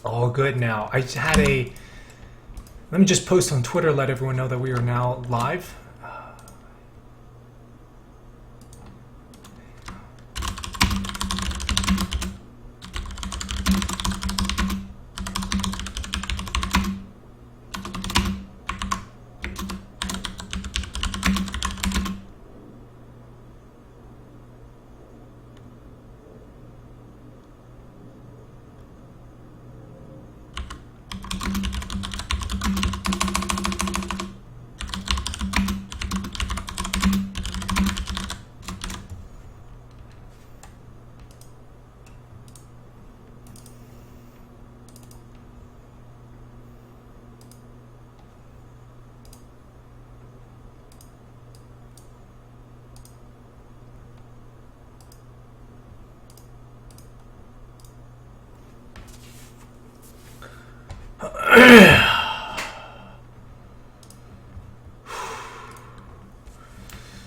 All good now. I had a... Let me just post on Twitter, let everyone know that we are now live.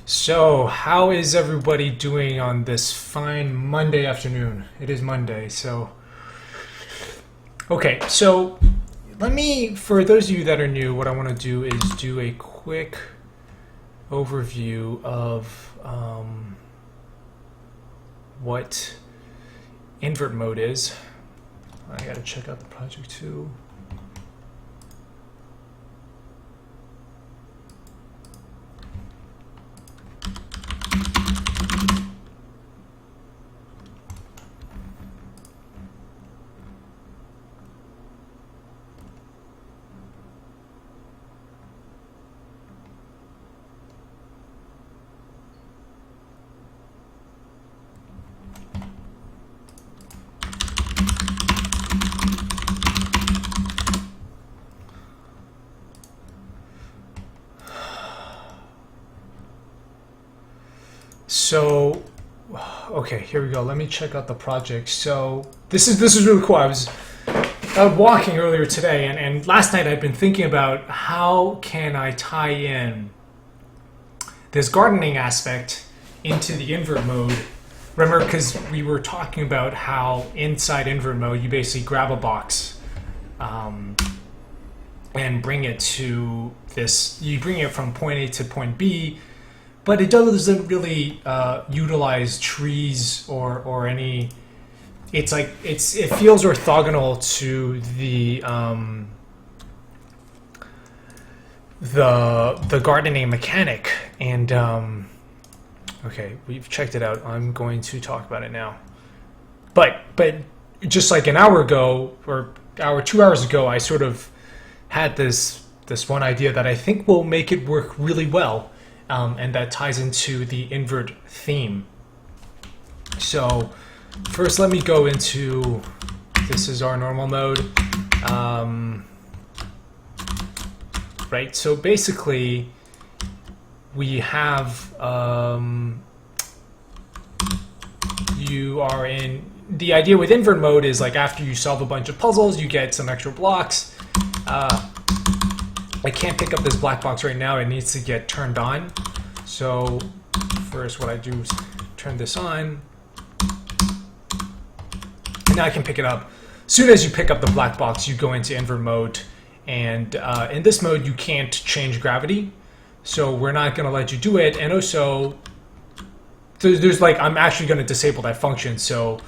So, how is everybody doing on this fine Monday afternoon? It is Monday, so... Okay, so let me, for those of you that are new, what I want to do is do a quick overview of what invert mode is. I gotta check out the project too. So, okay, here we go. Let me check out the project. So this is really cool. I was out walking earlier today, and last night I'd been thinking about how can I tie in this gardening aspect into the invert mode. Remember, because we were talking about how inside invert mode you basically grab a box and bring it to this. You bring it from point A to point B. But it doesn't really utilize trees or any. It's like it feels orthogonal to the gardening mechanic. And okay, we've checked it out. I'm going to talk about it now. But just like an hour ago or 2 hours ago, I sort of had this one idea that I think will make it work really well. And that ties into the invert theme. So first let me go into, this is our normal mode. Right, so basically we have, you are in, the idea with invert mode is like after you solve a bunch of puzzles, you get some extra blocks. I can't pick up this black box right now. It needs to get turned on. So first what I do is turn this on. And now I can pick it up. As soon as you pick up the black box, you go into invert mode. And in this mode, you can't change gravity. So we're not going to let you do it. And also, there's like, I'm actually going to disable that function. So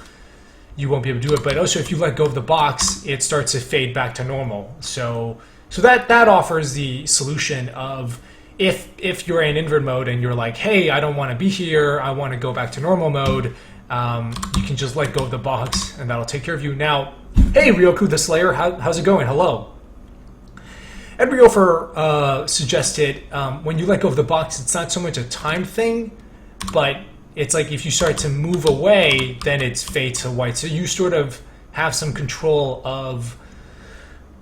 you won't be able to do it. But also, if you let go of the box, it starts to fade back to normal. So that offers the solution of if you're in invert mode and you're like, hey, I don't want to be here, I want to go back to normal mode, you can just let go of the box and that'll take care of you. Now, hey, Ryoku the Slayer, how's it going? Hello. Ed Riofer suggested when you let go of the box, it's not so much a time thing, but it's like if you start to move away, then it's fade to white. So you sort of have some control of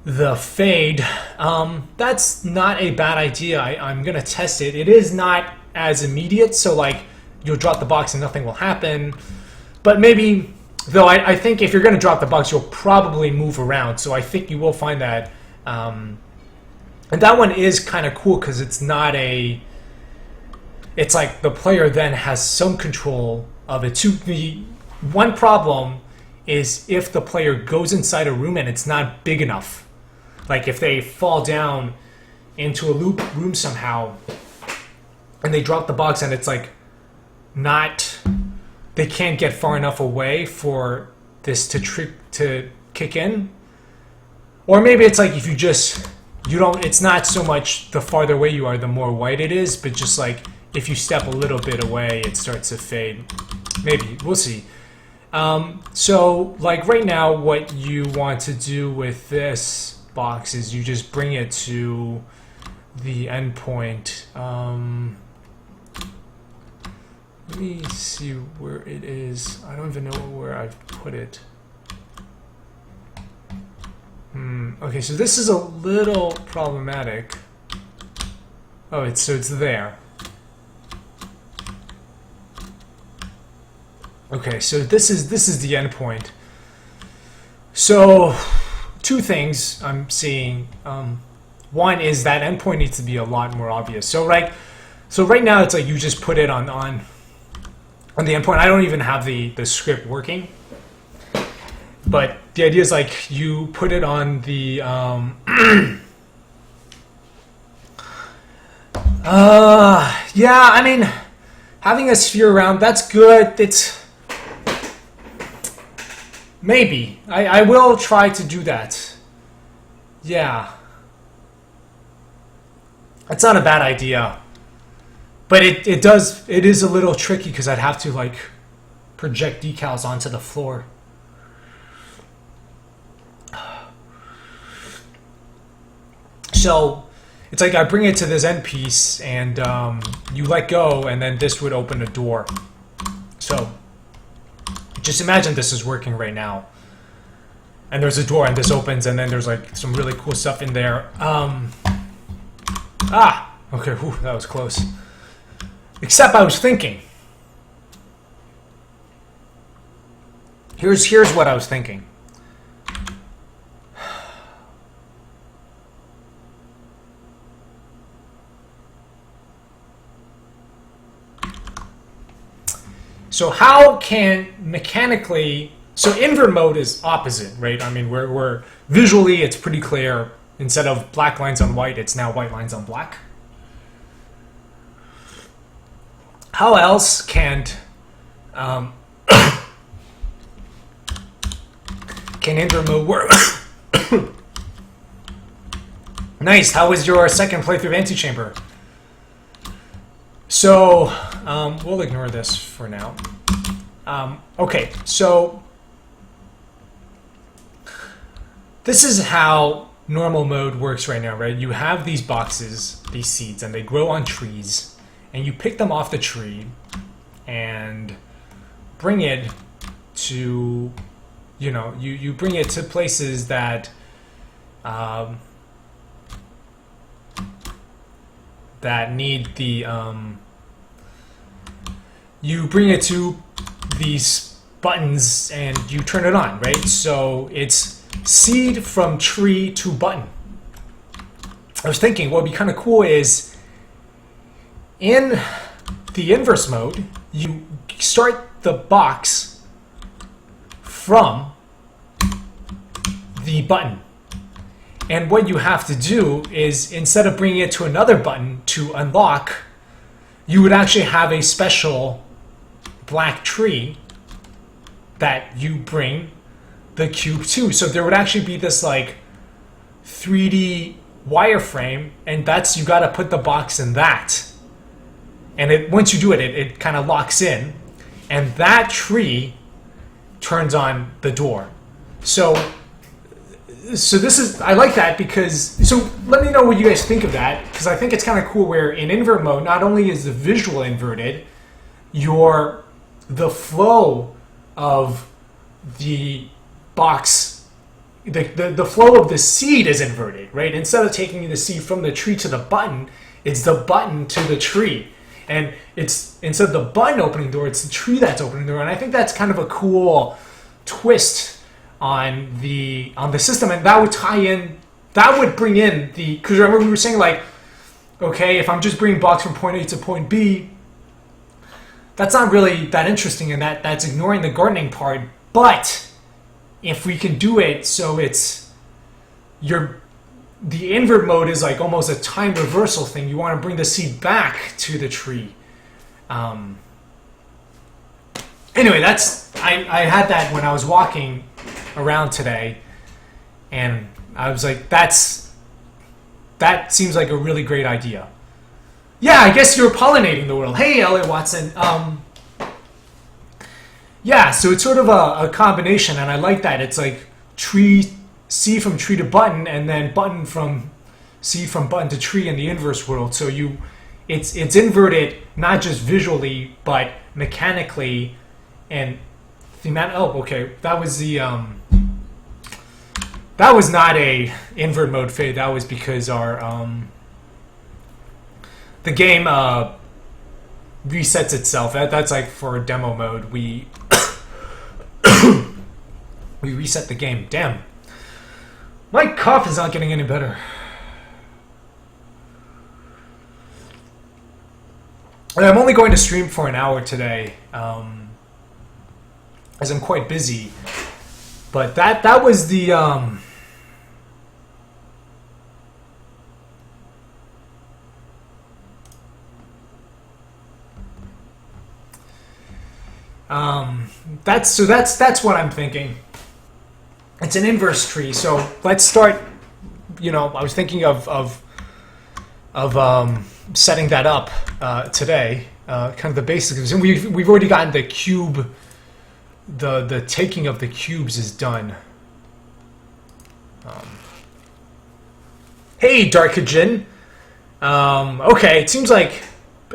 the fade. That's not a bad idea. I'm gonna test it. It is not as immediate, so like you'll drop the box and nothing will happen. But maybe, though, I think if you're gonna drop the box, you'll probably move around. So I think you will find that. And that one is kind of cool because it's not a. It's like the player then has some control of it too. The one problem is if the player goes inside a room and it's not big enough. Like if they fall down into a loop room somehow and they drop the box and it's like not, they can't get far enough away for this to kick in. Or maybe it's like if you don't, it's not so much the farther away you are, the more white it is, but just like if you step a little bit away, it starts to fade. Maybe, we'll see. So like right now, what you want to do with this box is you just bring it to the endpoint. Let me see where it is. I don't even know where I've put it. Okay, so this is a little problematic. Oh, it's there. Okay, so this is the endpoint. So, two things I'm seeing. One is that endpoint needs to be a lot more obvious. So right now it's like you just put it on the endpoint. I don't even have the script working. But the idea is like you put it on the yeah, I mean, having a sphere around, that's good. It's maybe I will try to do that. Yeah, it's not a bad idea, but it is a little tricky because I'd have to like project decals onto the floor. So it's like I bring it to this end piece and you let go and then this would open a door. So just imagine this is working right now. And there's a door and this opens and then there's like some really cool stuff in there. Okay, whew, that was close. Except I was thinking. Here's what I was thinking. So how can mechanically, so invert mode is opposite, right? I mean, we're visually it's pretty clear. Instead of black lines on white, it's now white lines on black. How else can invert mode work? Nice. How was your second playthrough of Antichamber? So we'll ignore this for now. Okay, so this is how normal mode works right now, right? You have these boxes, these seeds, and they grow on trees, and you pick them off the tree and bring it to, you bring it to places that that need the you bring it to these buttons and you turn it on, right? So it's seed from tree to button. I was thinking what would be kind of cool is in the inverse mode, you start the box from the button. And what you have to do is, instead of bringing it to another button to unlock, you would actually have a special black tree that you bring the cube to. So there would actually be this like 3D wireframe, and that's, you got to put the box in that. And once you do it, it kind of locks in, and that tree turns on the door. So this is, I like that because, so let me know what you guys think of that, because I think it's kind of cool where in invert mode, not only is the visual inverted, the flow of the box, the flow of the seed is inverted, right? Instead of taking the seed from the tree to the button, it's the button to the tree. And it's, instead of the button opening the door, it's the tree that's opening the door. And I think that's kind of a cool twist on the system, and that would tie in, that would bring in the, because remember we were saying like, okay, if I'm just bringing blocks from point A to point B, that's not really that interesting, and that's ignoring the gardening part. But if we can do it so the invert mode is like almost a time reversal thing. You want to bring the seed back to the tree. Anyway, I had that when I was walking around today, and I was like, that seems like a really great idea. Yeah, I guess you're pollinating the world. Hey, Elliot Watson. Yeah, so it's sort of a combination, and I like that. It's like seed from tree to button, and then button from seed from button to tree in the inverse world. So it's inverted not just visually but mechanically, and okay, that was not a invert mode fade. That was because the game resets itself. That's like for demo mode. We we reset the game. Damn. My cough is not getting any better. I'm only going to stream for an hour today, as I'm quite busy. But that was the that's what I'm thinking. It's an inverse tree, so let's start. I was thinking of setting that up today, kind of the basics. And we've already gotten the cube. The taking of the cubes is done. Hey, Darkajin. Okay, it seems like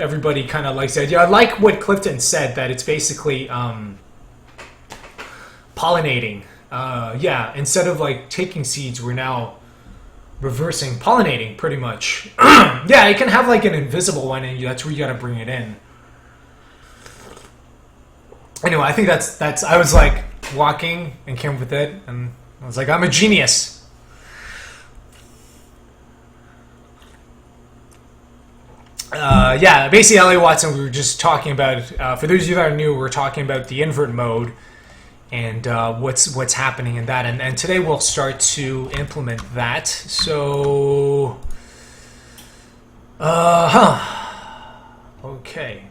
everybody kind of likes the idea. I like what Clifton said, that it's basically pollinating. Yeah, instead of like taking seeds, we're now reversing pollinating, pretty much. Yeah, it can have like an invisible one, and that's where you got to bring it in. Anyway, I think that's. I was like walking and came up with it, and I was like, I'm a genius. Yeah, basically, Elliot Watson, we were just talking about, for those of you that are new, we're talking about the invert mode and what's happening in that. And today we'll start to implement that. So, okay.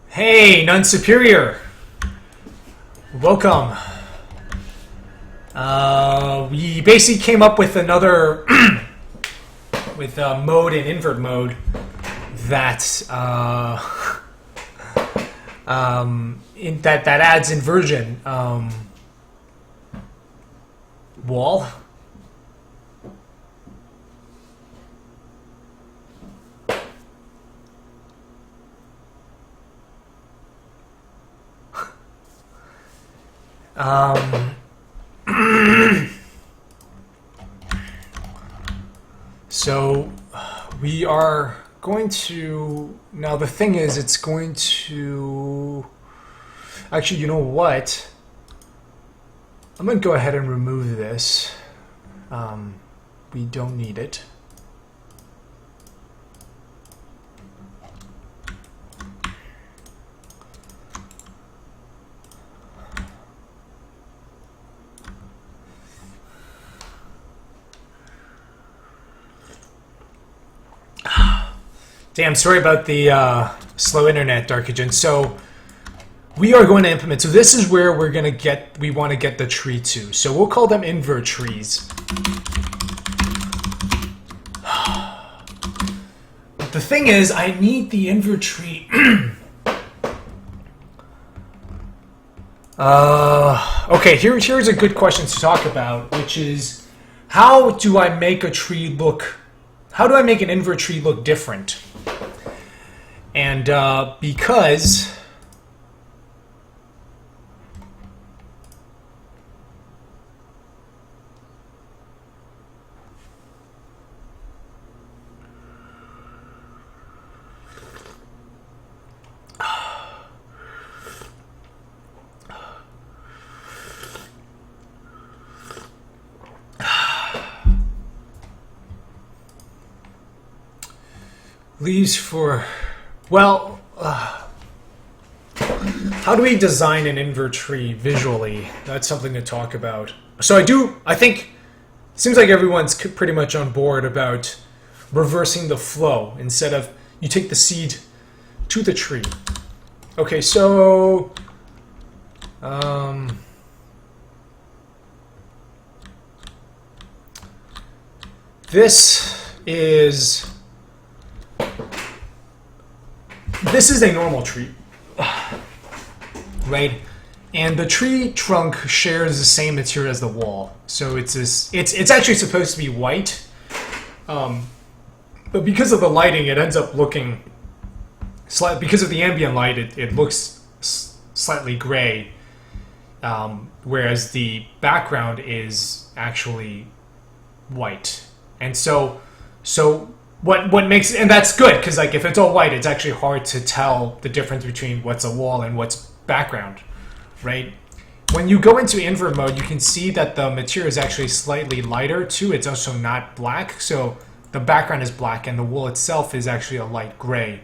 Hey, None Superior. Welcome. We basically came up with another with mode and invert mode that that adds inversion wall. So we are going to, now the thing is, it's going to, actually, you know what? I'm going to go ahead and remove this. We don't need it. Damn, sorry about the slow internet, Darkagen. So we are going to implement. So this is where we're going to we want to get the tree to. So we'll call them invert trees. The thing is, I need the invert tree. Okay, here's a good question to talk about, which is, how do I make a tree look? How do I make an invert tree look different? And because Leaves for, well, how do we design an invert tree visually? That's something to talk about. So I think, it seems like everyone's pretty much on board about reversing the flow instead of you take the seed to the tree. Okay, so this is a normal tree, right? And the tree trunk shares the same material as the wall, so it's actually supposed to be white, but because of the lighting, it ends up looking because of the ambient light, it looks slightly gray, whereas the background is actually white. And so what makes, and that's good, because like if it's all white, it's actually hard to tell the difference between what's a wall and what's background, right? When you go into invert mode, you can see that the material is actually slightly lighter too. It's also not black, so the background is black and the wool itself is actually a light gray.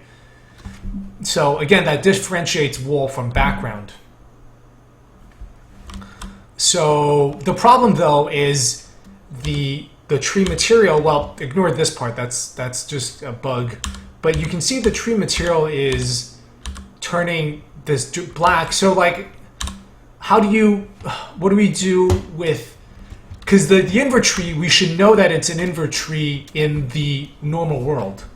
So again, that differentiates wool from background. So the problem though is the tree material. Well, ignore this part. That's just a bug. But you can see the tree material is turning this black. So like, what do we do with? Because the invert tree, we should know that it's an invert tree in the normal world.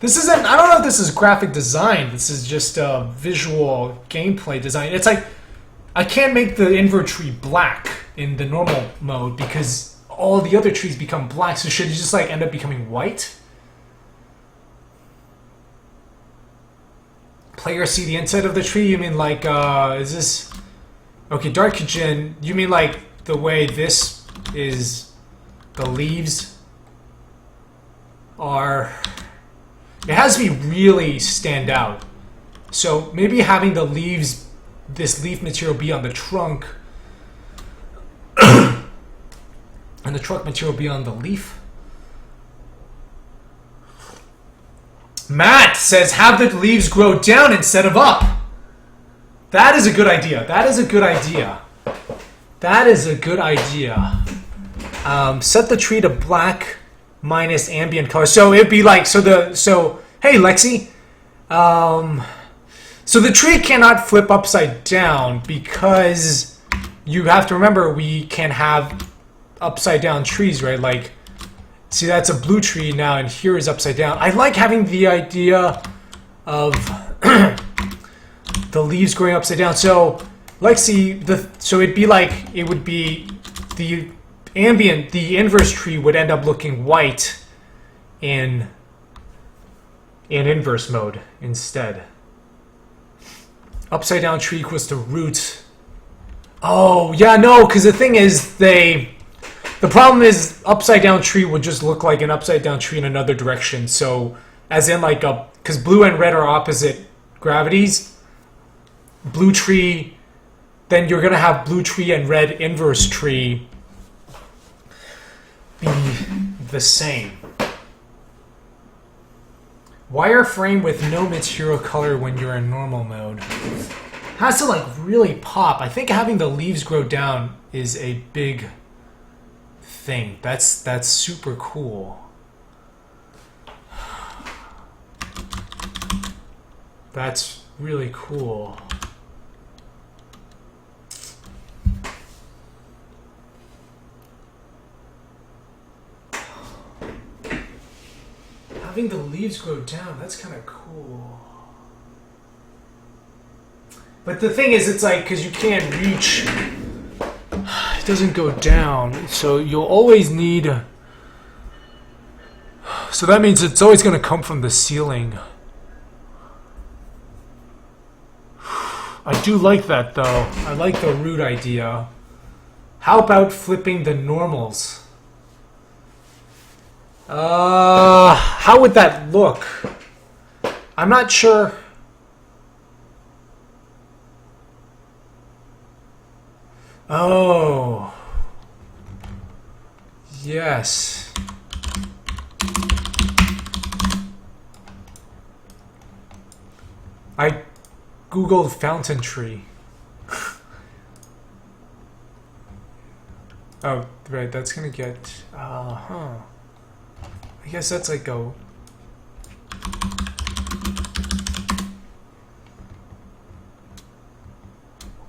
This isn't, I don't know if this is graphic design. This is just a visual gameplay design. It's like, I can't make the invert tree black in the normal mode because all the other trees become black. So should it just like end up becoming white? Player see the inside of the tree? You mean like, is this... Okay, Dark Jin, you mean like the way this is, the leaves are... It has to be really stand out. So maybe having the leaves, this leaf material be on the trunk, and the trunk material be on the leaf. Matt says, have the leaves grow down instead of up. That is a good idea. That is a good idea. That is a good idea. Set the tree to black minus ambient color. So it'd be like, hey Lexi, so the tree cannot flip upside down because you have to remember we can have upside down trees, right? Like, see, that's a blue tree now, and here is upside down. I like having the idea of the leaves growing upside down. So Lexi, so it'd be like, it would be the inverse tree would end up looking white in inverse mode instead. Upside down tree equals to root. Oh, yeah, no, because the thing is, the problem is upside down tree would just look like an upside down tree in another direction. So, as in like because blue and red are opposite gravities, blue tree, then you're going to have blue tree and red inverse tree be the same. Wireframe with no material color when you're in normal mode. Has to like really pop. I think having the leaves grow down is a big thing. That's super cool. That's really cool. Having the leaves grow down, that's kind of cool. But the thing is, it's like, because you can't reach, it doesn't go down, so you'll always need, so that means it's always going to come from the ceiling. I do like that, though. I like the root idea. How about flipping the normals? How would that look? I'm not sure. Oh. Yes. I googled fountain tree. Oh, right, that's gonna get... I guess that's like a...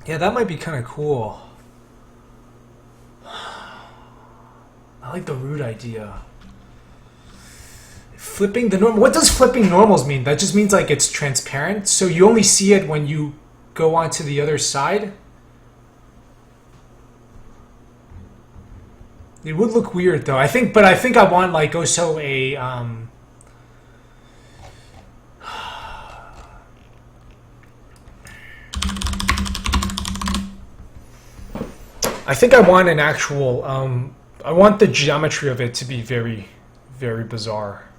Yeah, that might be kind of cool. I like the root idea. Flipping the normal. What does flipping normals mean? That just means like it's transparent, so you only see it when you go onto the other side. It would look weird though. I think I want like also a I think I want an actual I want the geometry of it to be very, very bizarre.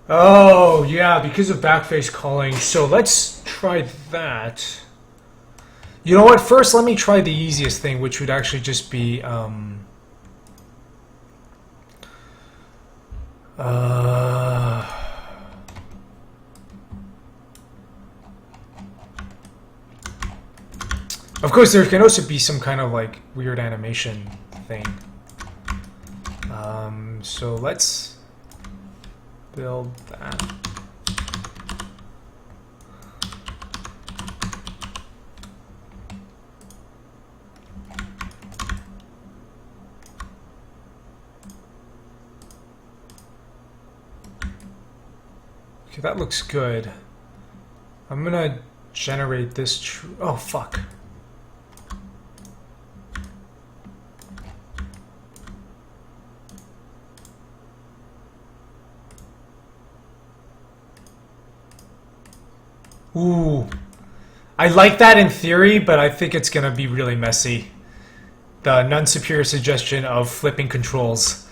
Oh, yeah, because of backface calling. So let's try that. You know what? First, let me try the easiest thing, which would actually just be... Of course, there can also be some kind of like weird animation thing. So let's build that. Okay, that looks good. I'm gonna generate this oh, fuck. Ooh. I like that in theory, but I think it's gonna be really messy. The non-superior suggestion of flipping controls.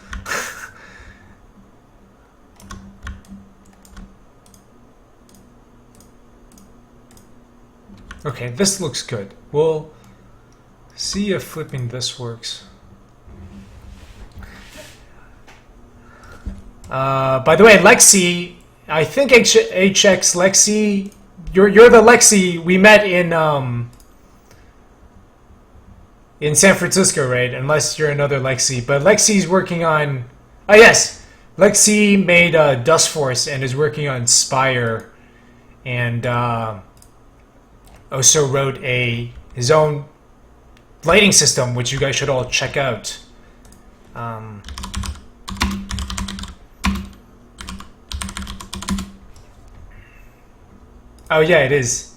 Okay, this looks good. We'll see if flipping this works. By the way, Lexi, I think HX Lexi, you're the Lexi we met in San Francisco, right? Unless you're another Lexi, but Lexi's working on. Oh yes, Lexi made Dust Force and is working on Spire, and also wrote his own lighting system, which you guys should all check out. Oh yeah, it is.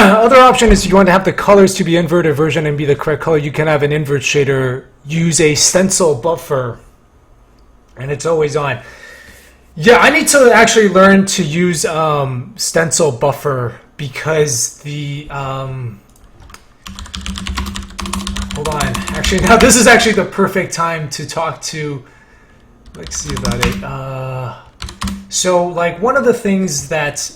Other option is if you want to have the colors to be inverted version and be the correct color, you can have an invert shader use a stencil buffer, and it's always on. Yeah, I need to actually learn to use stencil buffer because the hold on. Actually, now this is actually the perfect time to talk to. Let's see about it. So, like one of the things that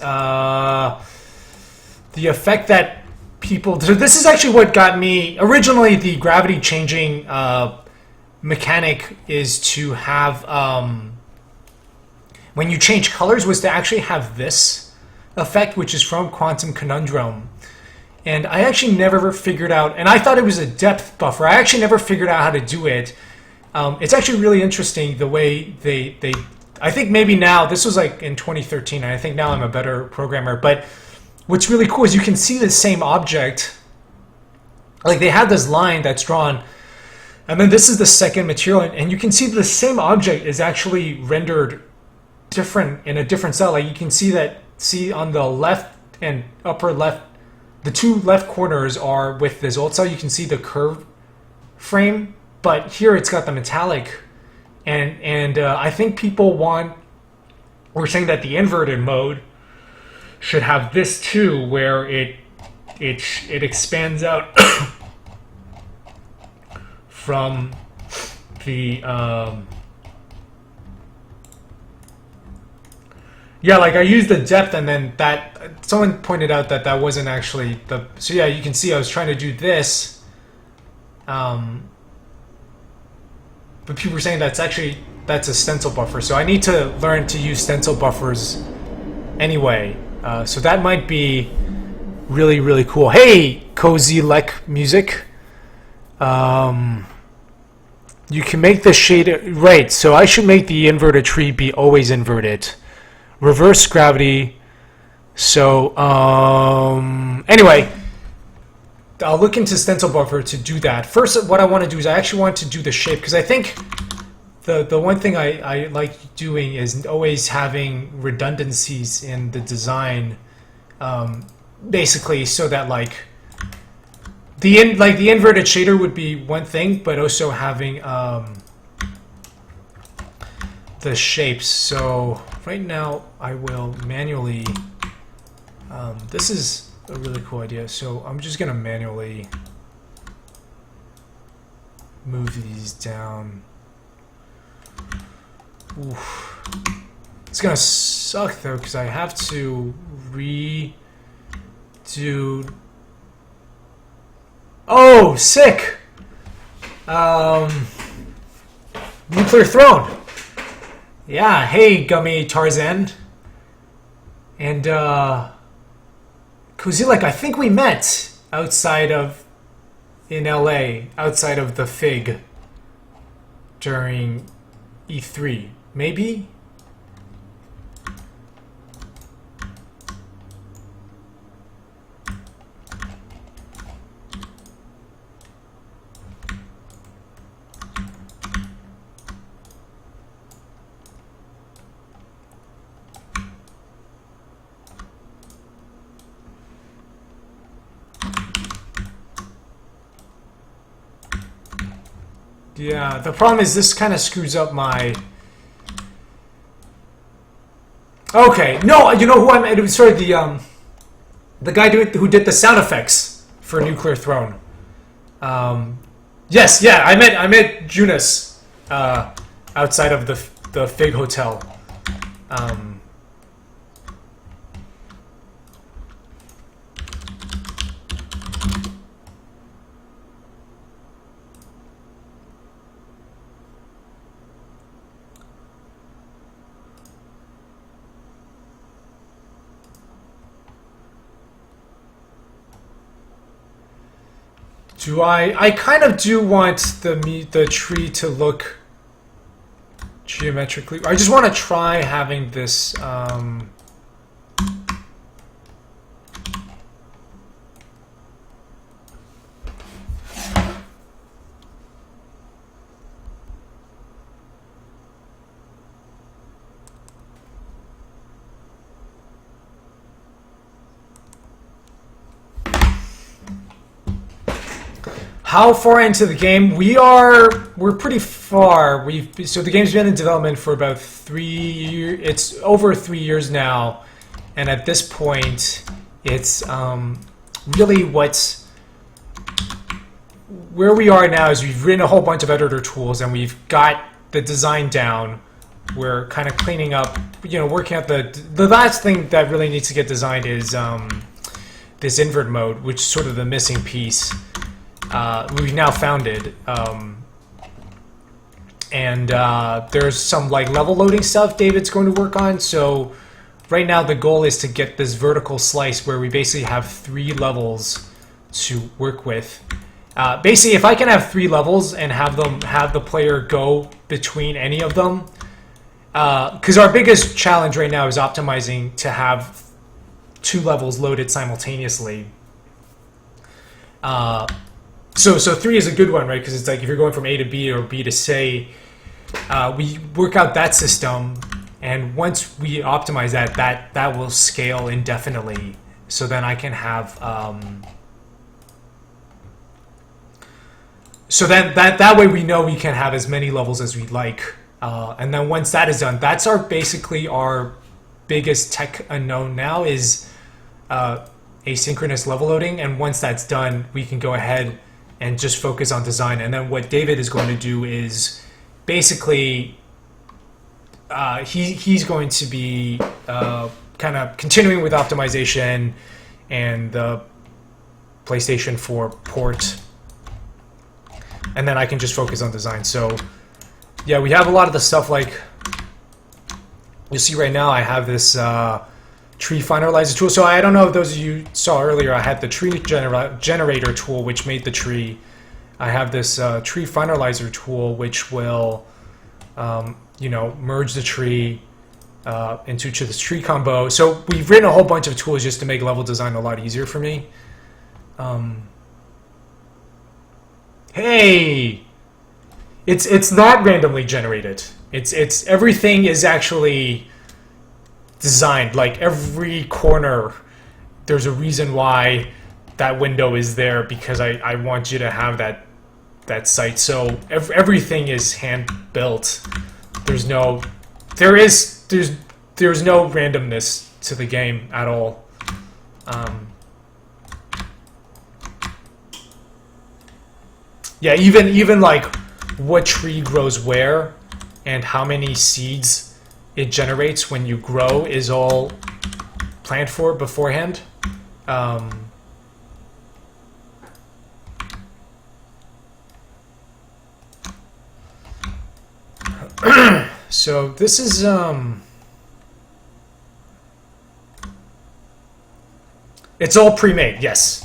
the effect that people... So this is actually what got me... Originally, the gravity changing mechanic is to have... when you change colors was to actually have this effect, which is from Quantum Conundrum. And I actually never figured out... And I thought it was a depth buffer. I actually never figured out how to do it. It's actually really interesting the way they... I think maybe now... This was like in 2013, and I think now I'm a better programmer, but... What's really cool is you can see the same object. Like they have this line that's drawn And then this is the second material, and you can see the same object is actually rendered different in a different cell. Like you can see on the left and upper left, the two left corners are with this old cell. You can see the curved frame, but here it's got the metallic, and I think people we're saying that the inverted mode should have this too, where it expands out from the yeah, like I used the depth, and then that someone pointed out that wasn't actually the. So yeah, you can see I was trying to do this, but people were saying that's a stencil buffer. So I need to learn to use stencil buffers anyway. So that might be really, really cool. Hey, Cozy Lek Music. You can make the shade right. So I should make the inverted tree be always inverted. Reverse gravity. So anyway, I'll look into stencil buffer to do that. First, what I want to do is I actually want to do the shape, because I think the one thing I like doing is always having redundancies in the design, basically, so that like the inverted shader would be one thing, but also having the shapes. So right now I will manually. This is a really cool idea. So I'm just gonna manually move these down. Oof. It's gonna suck though, because I have to redo. Oh, sick! Nuclear Throne. Yeah, hey, Gummy Tarzan. And Kozilek, I think we met in LA, outside of the Fig during E3. Maybe? Yeah, the problem is this kind of screws up my... Okay, no, you know who I meant? Sorry, the guy who did the sound effects for Nuclear Throne. Yes, yeah, I met Junis outside of the Fig Hotel. I kind of do want the tree to look geometrically. I just want to try having this. How far into the game? We're pretty far. So the game's been in development for about 3 years. It's over 3 years now, and at this point, it's really where we are now is we've written a whole bunch of editor tools, and we've got the design down. We're kind of cleaning up, working out the last thing that really needs to get designed is this invert mode, which is sort of the missing piece. We've now found it, and there's some level loading stuff David's going to work on. So right now the goal is to get this vertical slice where we basically have 3 levels to work with. Basically, if I can have 3 levels and have the player go between any of them, because our biggest challenge right now is optimizing to have 2 levels loaded simultaneously. So 3 is a good one, right? Because it's like if you're going from A to B or B to C, we work out that system, and once we optimize that, that will scale indefinitely. So then I can have so then that way we know we can have as many levels as we like, and then once that is done, that's basically our biggest tech unknown now is asynchronous level loading. And once that's done, we can go ahead and just focus on design. And then what David is going to do is basically he's going to be kind of continuing with optimization and the PlayStation 4 port, and then I can just focus on design. So yeah, we have a lot of the stuff, like you'll see right now I have this tree finalizer tool. So I don't know if those of you saw earlier, I had the tree generator tool, which made the tree. I have this tree finalizer tool, which will merge the tree into this tree combo. So we've written a whole bunch of tools just to make level design a lot easier for me. Hey, it's not randomly generated. It's everything is actually designed. Like every corner, there's a reason why that window is there, because I want you to have that site. So everything is hand built. There's no randomness to the game at all. Yeah, even like what tree grows where and how many seeds it generates when you grow is all planned for beforehand. So this is it's all pre-made. Yes,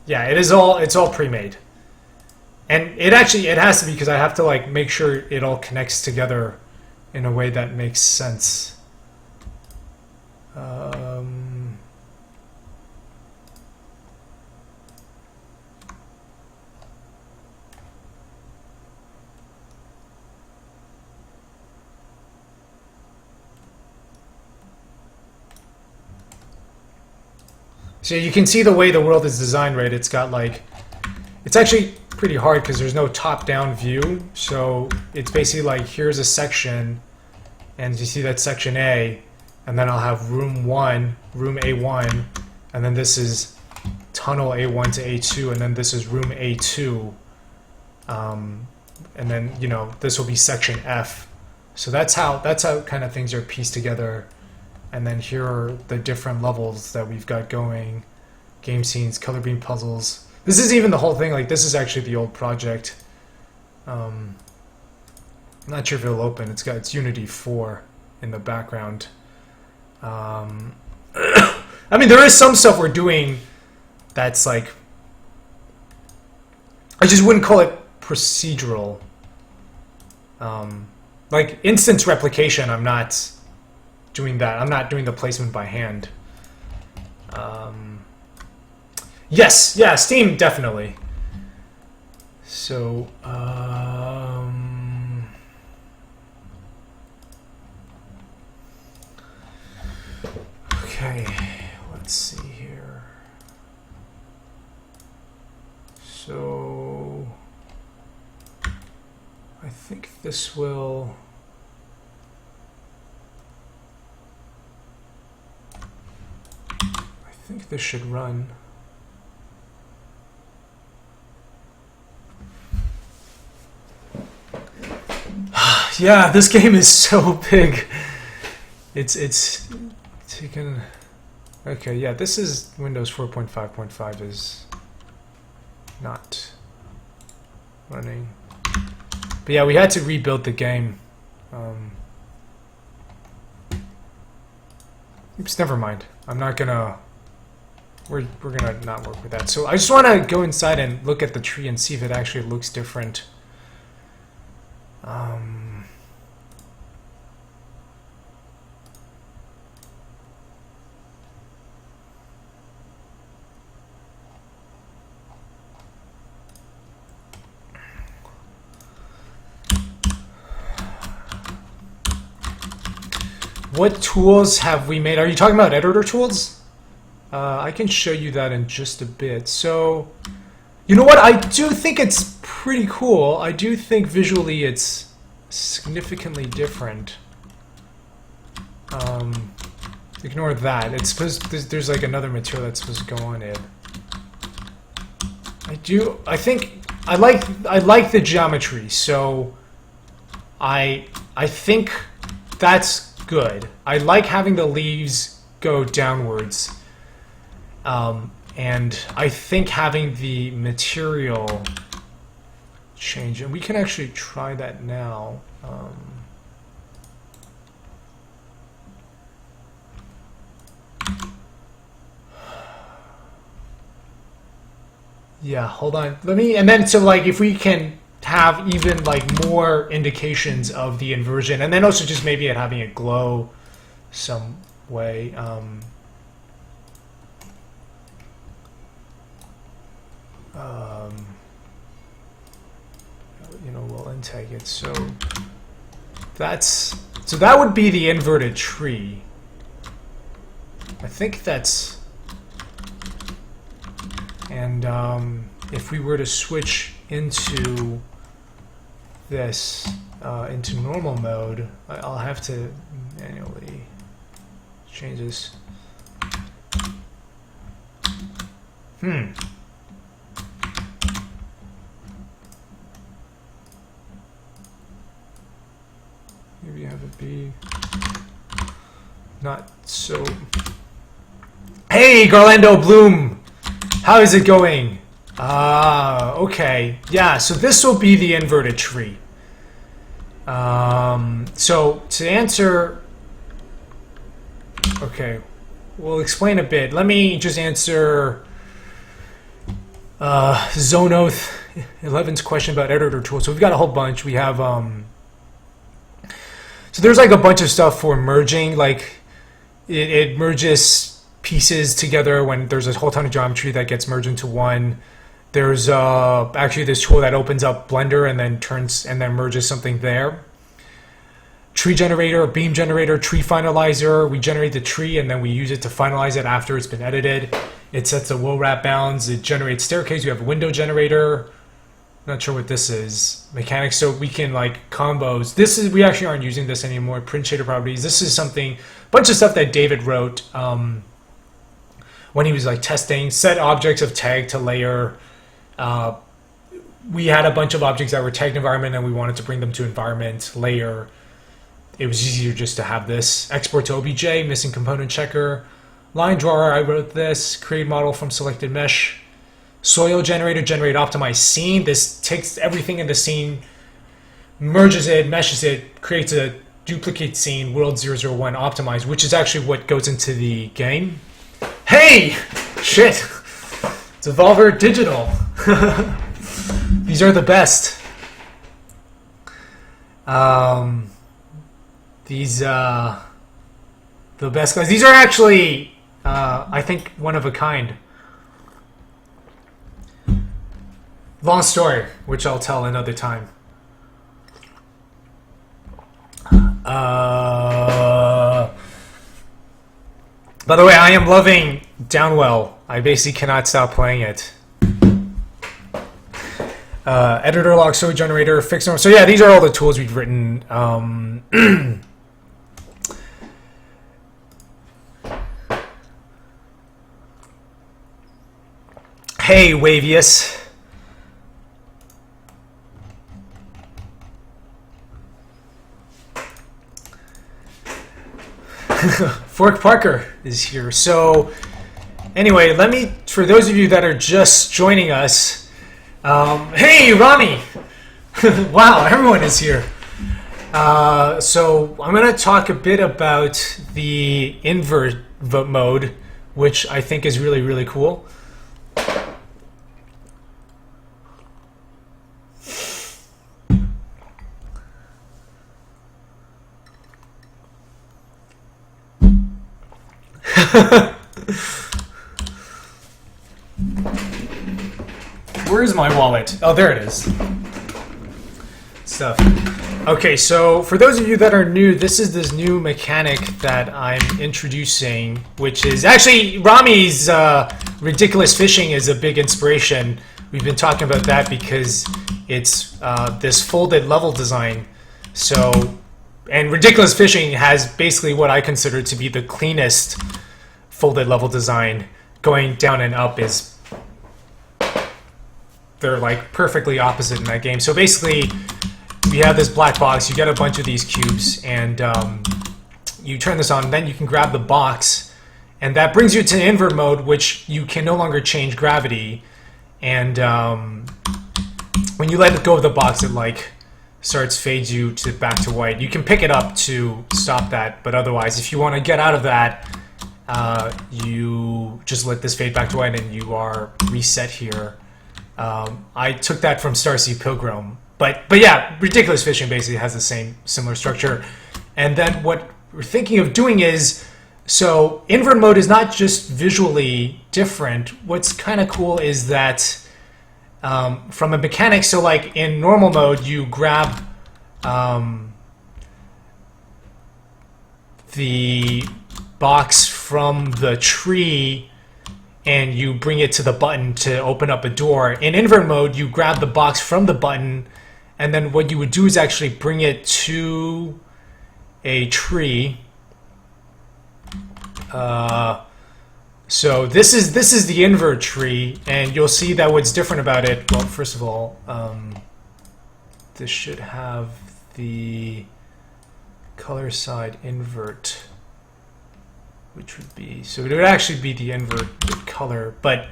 yeah, it's all pre-made. And it has to be, because I have to like make sure it all connects together in a way that makes sense. So you can see the way the world is designed, right? It's got like, it's actually pretty hard because there's no top-down view. So it's basically like, here's a section, and you see that section A, and then I'll have room 1, room A1, and then this is tunnel A1 to A2, and then this is room A2, and then this will be section F. So that's how kind of things are pieced together. And then here are the different levels that we've got going: game scenes, color beam puzzles. This is even the whole thing. Like, this is actually the old project. I'm not sure if it'll open. It's Unity 4 in the background. I mean, there is some stuff we're doing that's like, I just wouldn't call it procedural. Like instance replication, I'm not doing that. I'm not doing the placement by hand. Yes, yeah, Steam, definitely. So, okay, let's see here. So, I think this will... I think this should run. Yeah, this game is so big. It's taken... Okay, yeah, this is Windows 4.5.5 is not running. But yeah, we had to rebuild the game. Oops, never mind. I'm not gonna... We're gonna not work with that. So I just want to go inside and look at the tree and see if it actually looks different. what tools have we made? Are you talking about editor tools? I can show you that in just a bit. So, you know what? I do think it's pretty cool. I do think visually it's significantly different. Ignore that. It's supposed there's like another material that's supposed to go on it. I think I like the geometry, so I think that's good. I like having the leaves go downwards, and I think having the material change, and we can actually try that now. Yeah, hold on. Let me, and then so like if we can have even like more indications of the inversion, and then also just maybe it having it glow some way. You know, we'll intake it. So that would be the inverted tree. I think that's. And if we were to switch into this, into normal mode, I'll have to manually change this. Maybe have it be not so. Hey, Garlando Bloom! How is it going? Okay. Yeah, so this will be the inverted tree. So to answer... Okay, we'll explain a bit. Let me just answer Zonoth 11's question about editor tools. So we've got a whole bunch. We have... So there's like a bunch of stuff for merging. Like, it merges pieces together when there's a whole ton of geometry that gets merged into one. There's actually this tool that opens up Blender and then merges something there. Tree generator, beam generator, tree finalizer. We generate the tree and then we use it to finalize it after it's been edited. It sets the wool wrap bounds. It generates staircase. We have a window generator. Not sure what this is. Mechanics. So we can like combos. We actually aren't using this anymore. Print shader properties. This is something, bunch of stuff that David wrote. When he was like testing, set objects of tag to layer. We had a bunch of objects that were tagged environment and we wanted to bring them to environment layer. It was easier just to have this. Export to OBJ, missing component checker. Line drawer, I wrote this. Create model from selected mesh. Soil generator, generate optimized scene. This takes everything in the scene, merges it, meshes it, creates a duplicate scene, world 001 optimized, which is actually what goes into the game. Hey! Shit! It's Evolver Digital. These are the best. The best guys. These are actually, I think, one of a kind. Long story, which I'll tell another time. By the way, I am loving Downwell. I basically cannot stop playing it. Editor log, soy generator, fix norm. So yeah, these are all the tools we've written. Hey, Wavius. Fork Parker is here. So anyway, for those of you that are just joining us, hey, Ronnie! Wow, everyone is here. So I'm going to talk a bit about the invert mode, which I think is really, really cool. Where's my wallet? Oh, there it is. Stuff. Okay, so for those of you that are new, this is this new mechanic that I'm introducing, which is actually Rami's ridiculous fishing is a big inspiration. We've been talking about that because it's this folded level design. So, and ridiculous fishing has basically what I consider to be the cleanest folded level design. Going down and up is, they're like perfectly opposite in that game. So basically, you have this black box, you get a bunch of these cubes, and you turn this on, and then you can grab the box, and that brings you to invert mode, which you can no longer change gravity. And when you let go of the box, it like fades you to back to white. You can pick it up to stop that, but otherwise, if you want to get out of that, you just let this fade back to white, and you are reset here. I took that from Starseed Pilgrim. But yeah, ridiculous fishing basically has the similar structure. And then what we're thinking of doing is, so invert mode is not just visually different. What's kind of cool is that from a mechanic, so like in normal mode, you grab the box from the tree and you bring it to the button to open up a door. In invert mode, you grab the box from the button, and then what you would do is actually bring it to a tree. So this is the invert tree, and you'll see that what's different about it. Well, first of all, this should have the color side invert, which would be, so it would actually be the invert color, but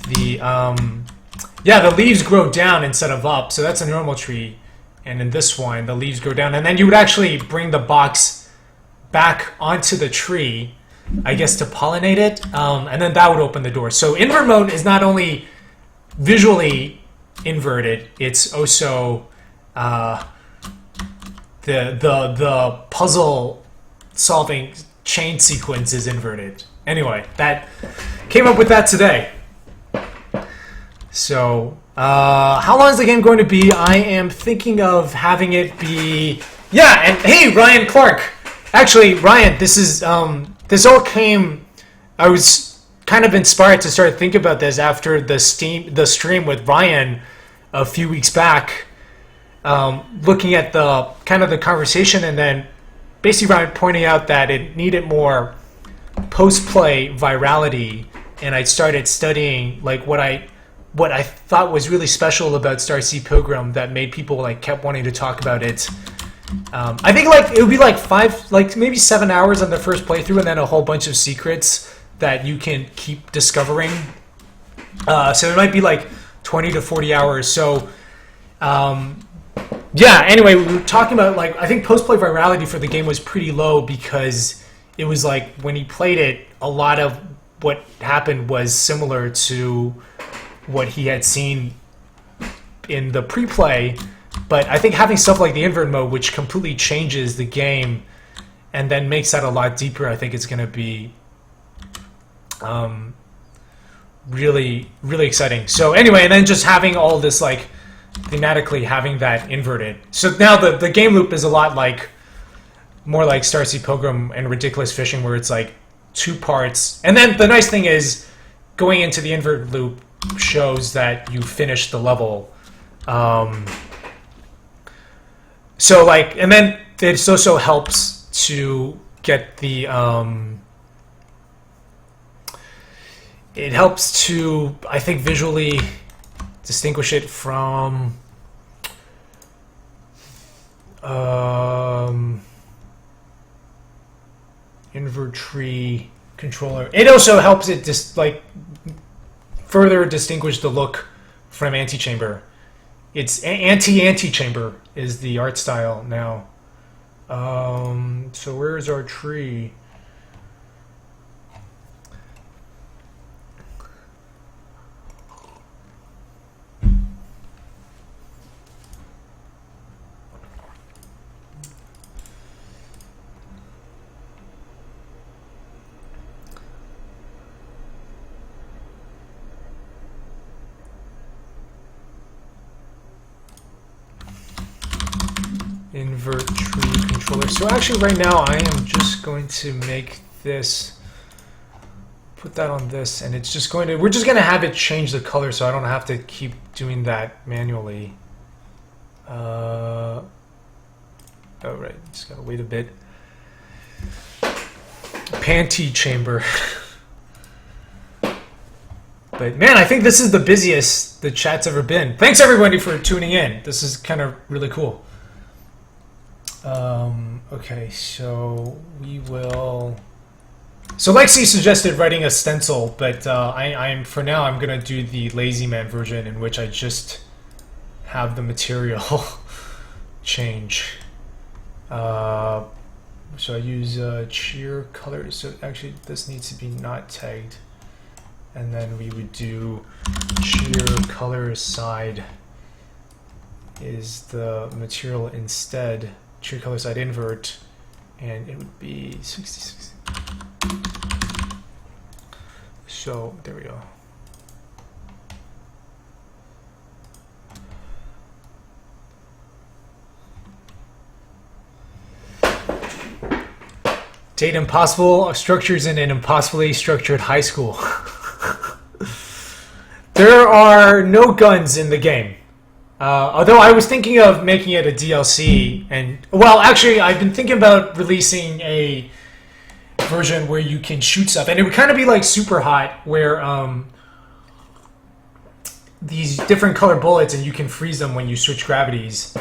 the yeah, the leaves grow down instead of up, so that's a normal tree. And in this one, the leaves grow down, and then you would actually bring the box back onto the tree, I guess, to pollinate it, and then that would open the door. So invert mode is not only visually inverted, it's also the puzzle solving chain sequence is inverted. Anyway, that came up with that today. So, how long is the game going to be? I am thinking of having it be... Yeah, and hey, Ryan Clark! Actually, Ryan, this is, this all came... I was kind of inspired to start thinking about this after the stream with Ryan a few weeks back, looking at the kind of the conversation, and then basically Ryan pointing out that it needed more post-play virality, and I started studying like what I thought was really special about Starseed Pilgrim that made people like kept wanting to talk about it. I think like it would be like 5, like maybe 7 hours on the first playthrough, and then a whole bunch of secrets that you can keep discovering. So it might be like 20 to 40 hours. So yeah. Anyway, we were talking about like I think post-play virality for the game was pretty low because it was like when he played it, a lot of what happened was similar to what he had seen in the pre-play, but I think having stuff like the invert mode, which completely changes the game and then makes that a lot deeper, I think it's going to be really, really exciting. So anyway, and then just having all this, like, thematically having that inverted. So now the game loop is a lot like, more like Starseed Pilgrim and Ridiculous Fishing, where it's like 2 parts. And then the nice thing is, going into the invert loop shows that you finished the level. So like, and then it also helps to get the it helps to, I think, visually distinguish it from invert tree controller. It also helps it just like further distinguish the look from Antichamber. It's Antichamber is the art style now. So where is our tree? invert tree controller. So actually right now I am just going to make this, put that on this, and it's just going to, we're just going to have it change the color so I don't have to keep doing that manually. Oh right, just gotta wait a bit. Panty chamber. But man, I think this is the busiest the chat's ever been. Thanks everybody for tuning in. This is kind of really cool. Okay, so we will. So Lexi suggested writing a stencil, but I'm for now I'm gonna do the lazy man version in which I just have the material change. So I use cheer colors. So actually, this needs to be not tagged. And then we would do cheer color side is the material instead. Cheer color side invert, and it would be 66. So there we go. Date impossible structures in an impossibly structured high school. There are no guns in the game. Although I was thinking of making it a DLC, and well, actually, I've been thinking about releasing a version where you can shoot stuff, and it would kind of be like Super Hot, where these different colored bullets, and you can freeze them when you switch gravities.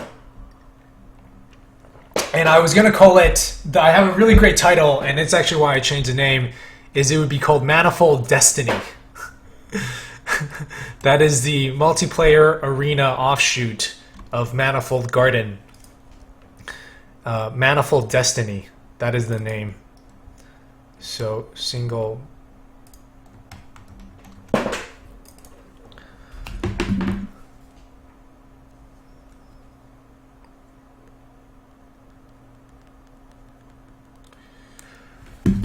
And I was gonna call it. I have a really great title, and it's actually why I changed the name. Is it would be called Manifold Destiny. That is the multiplayer arena offshoot of Manifold Garden. Manifold Destiny. That is the name. So single.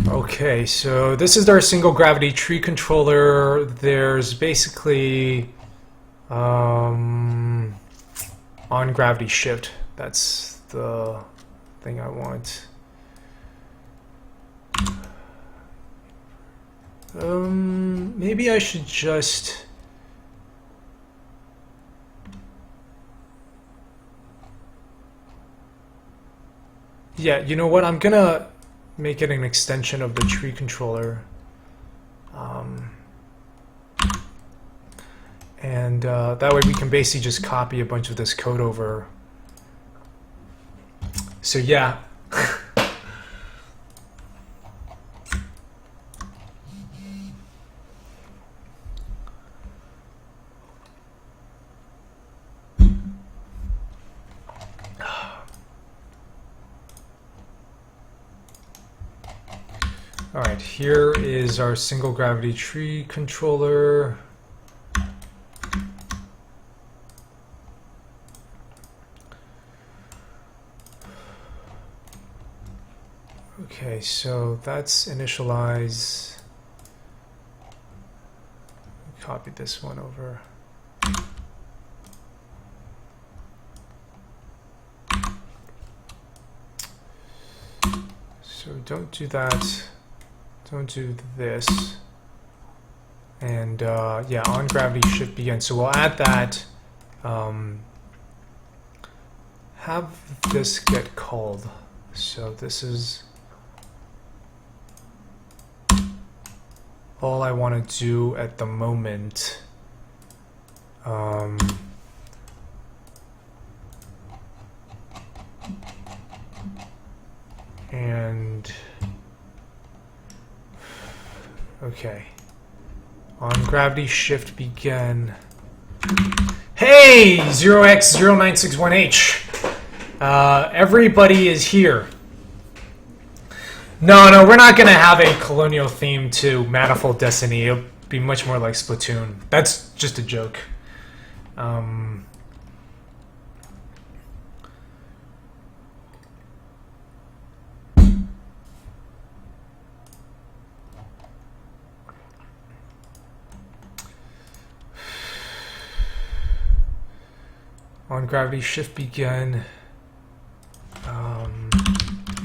Okay, so this is our single gravity tree controller. There's basically on gravity shift. That's the thing I want. Maybe I should just yeah, you know what? I'm gonna make it an extension of the tree controller. And that way we can basically just copy a bunch of this code over. So yeah. Alright, here is our single gravity tree controller. Okay, so that's initialize. Copy this one over. So don't do that. Don't do this. And yeah, on gravity shift begin. So we'll add that. Have this get called. So this is all I want to do at the moment. And okay, on gravity shift begin. Hey, 0x0961H. Everybody is here. No, we're not going to have a colonial theme to Manifold Destiny. It'll be much more like Splatoon. That's just a joke. On gravity shift begin.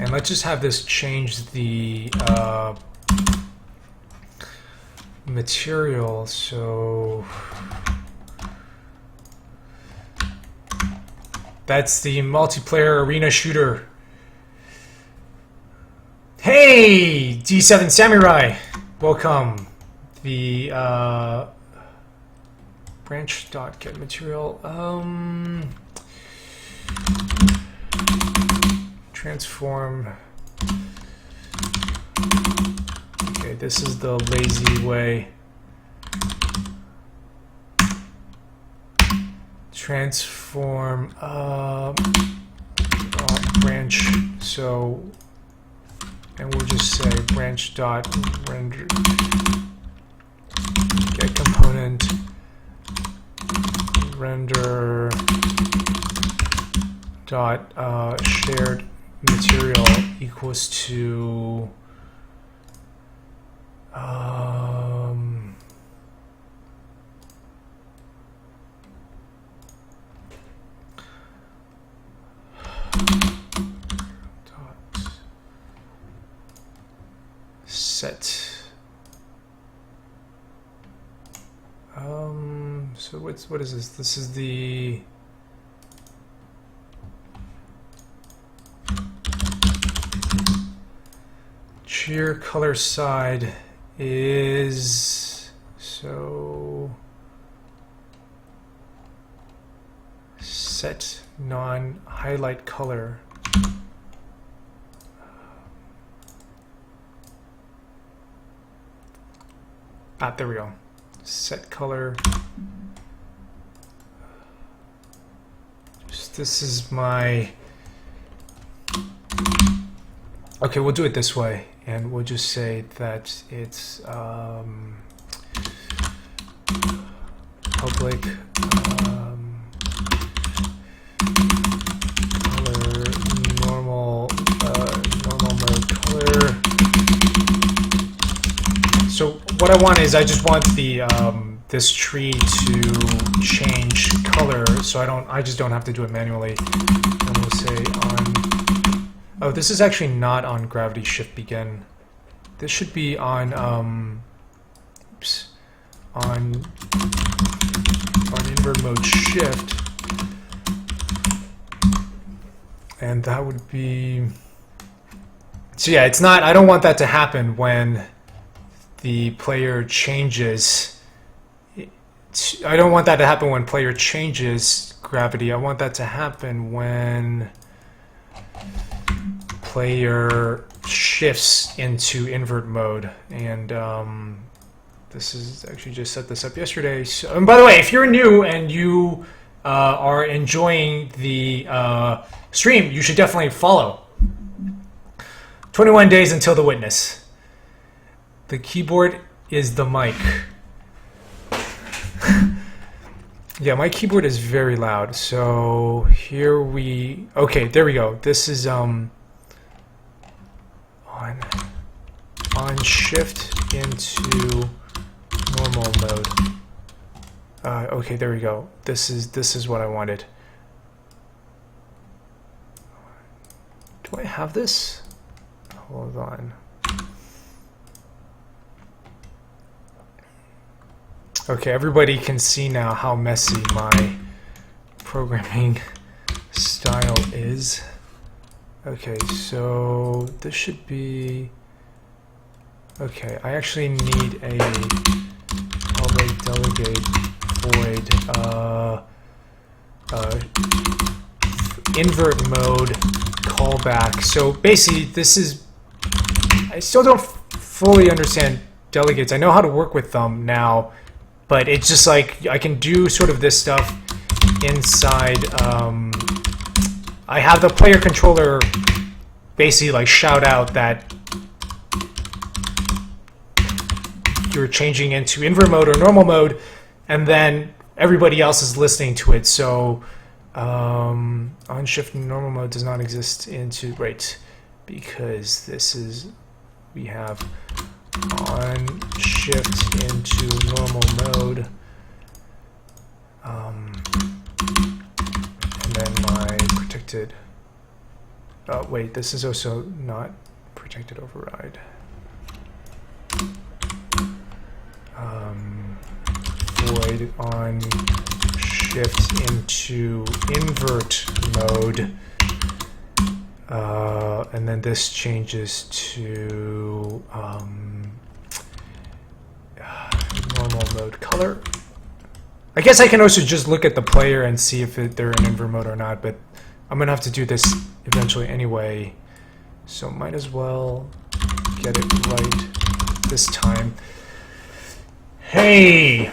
And let's just have this change the material. So that's the multiplayer arena shooter. Hey, D7 Samurai, welcome. The branch.get material. Transform. Okay, this is the lazy way. Transform branch. So, and we'll just say branch dot render get component render dot shared material equals to set. So what is this? This is the sheer color side is so set non-highlight color. There we go. Set color. This is my... Okay, we'll do it this way, and we'll just say that it's public color normal mode color. So what I want is I just want the this tree to change color, so I just don't have to do it manually. And we'll say on. Oh, this is actually not on gravity shift begin. This should be on on invert mode shift, and that would be. So yeah, it's not. I don't want that to happen when the player changes. I don't want that to happen when player changes gravity. I want that to happen when player shifts into invert mode. And this is actually just set this up yesterday. So, and by the way, if you're new and you are enjoying the stream, you should definitely follow. 21 days until the witness. The keyboard is the mic. Yeah, my keyboard is very loud. So here we... Okay, there we go. This is on shift into normal mode. Okay, there we go. This is what I wanted. Do I have this? Hold on. Okay, everybody can see now how messy my programming style is. Okay, so this should be... Okay, I actually need a public delegate void invert mode callback. So basically, this is... I still don't fully understand delegates. I know how to work with them now, but it's just like I can do sort of this stuff inside. I have the player controller basically like shout out that you're changing into invert mode or normal mode, and then everybody else is listening to it. So on shift normal mode does not exist into right, because this is we have on shift into normal mode, and then my protected. Wait, this is also not projected override. Void on shift into invert mode. And then this changes to normal mode color. I guess I can also just look at the player and see if they're in invert mode or not, but I'm gonna have to do this eventually anyway, so might as well get it right this time. Hey!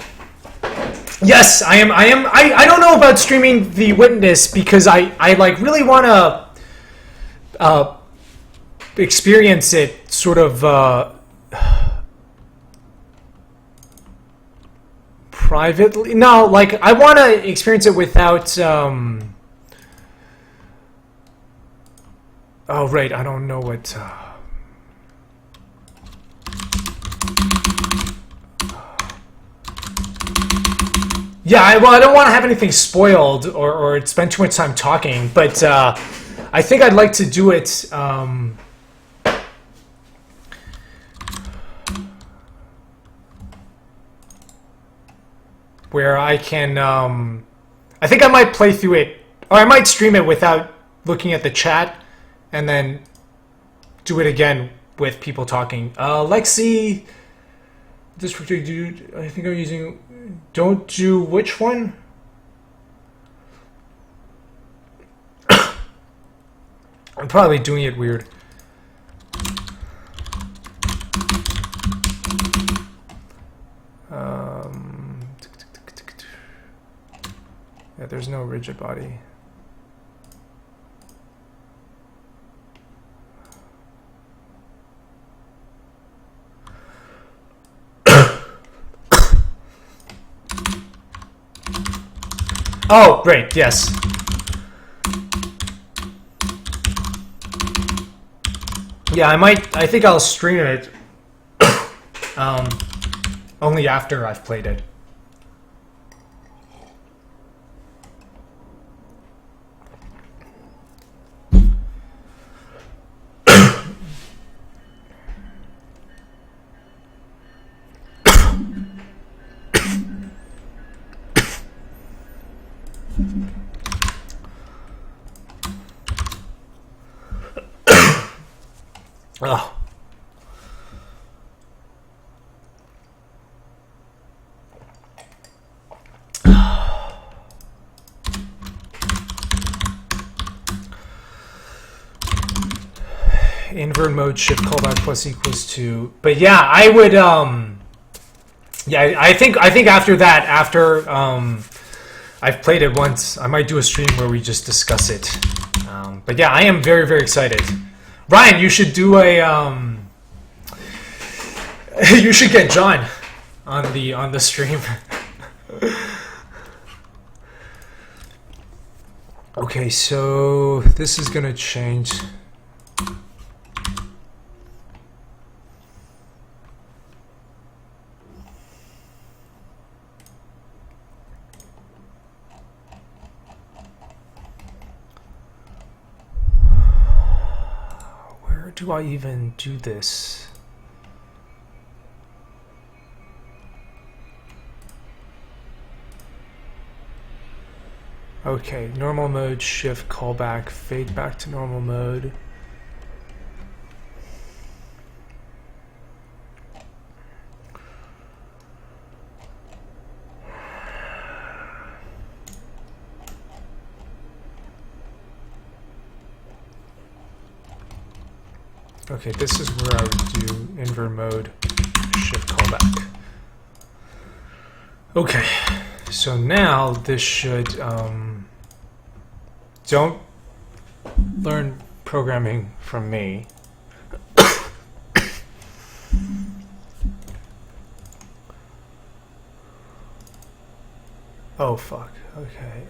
Yes, I am. I don't know about streaming the Witness because I like really want to experience it sort of privately. No, like I want to experience it without. Oh right, I don't know what. Yeah, I don't want to have anything spoiled or spend too much time talking, but I think I'd like to do it where I can. I think I might play through it, or I might stream it without looking at the chat, and then do it again with people talking. Lexi, this particular dude, I think I'm using. Don't do which one? I'm probably doing it weird. Yeah, there's no rigid body. Oh, great, yes. Yeah, I think I'll stream it only after I've played it. Oh. Invert mode shift callback plus equals to. But yeah, I would yeah, I think after that, after I've played it once, I might do a stream where we just discuss it. But yeah, I am very, very excited. Ryan, you should do a you should get John on the stream. Okay, so this is gonna change. Where do I even do this? Okay, normal mode, shift, callback, fade back to normal mode. Okay, this is where I would do invert mode, shift, callback. Okay, so now this should, don't learn programming from me. Oh fuck, okay,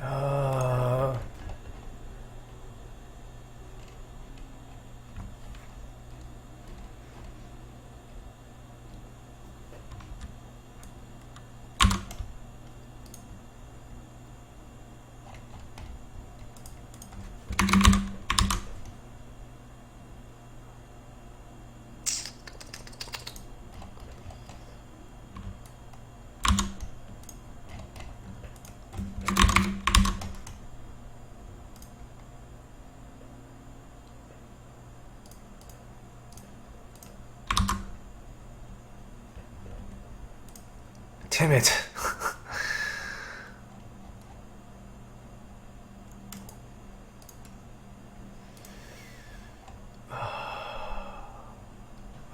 Damn it.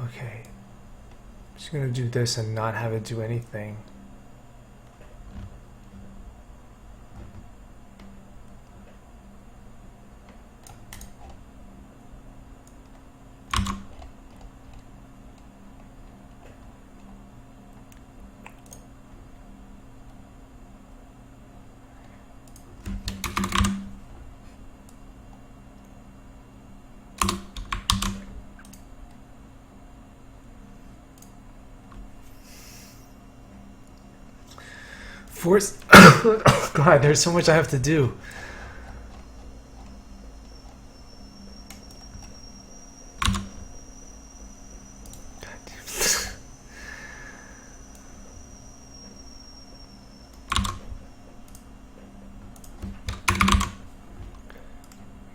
Okay. I'm just gonna do this and not have it do anything. Force. God, there's so much I have to do.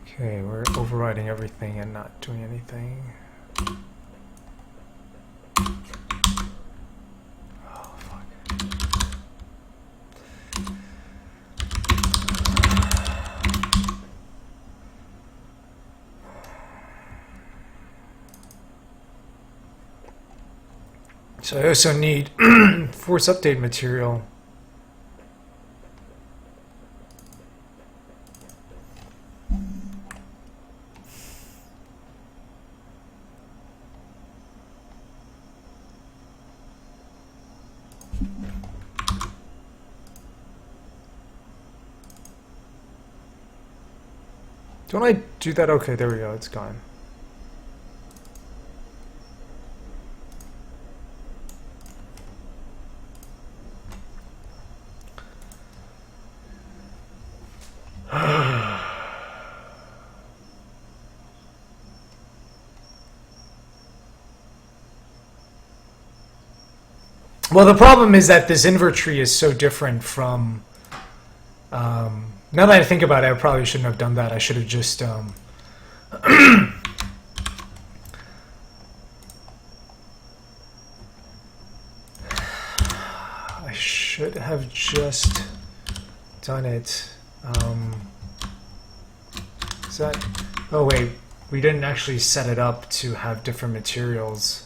Okay, we're overriding everything and not doing anything. Oh, fuck. So I also need force update material. Don't I do that? Okay, there we go. It's gone. Well, the problem is that this invert tree is so different from... now that I think about it, I probably shouldn't have done that. I should have just... I should have just done it. Is that... Oh, wait. We didn't actually set it up to have different materials.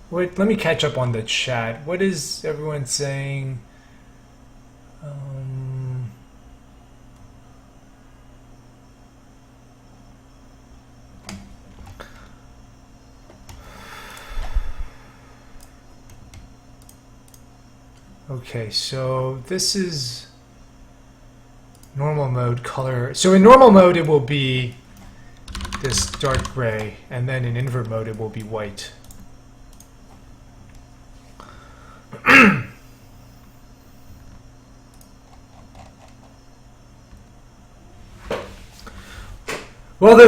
Wait, let me catch up on the chat. What is everyone saying? Okay, so this is normal mode color. So in normal mode it will be this dark gray, and then in invert mode it will be white. Well,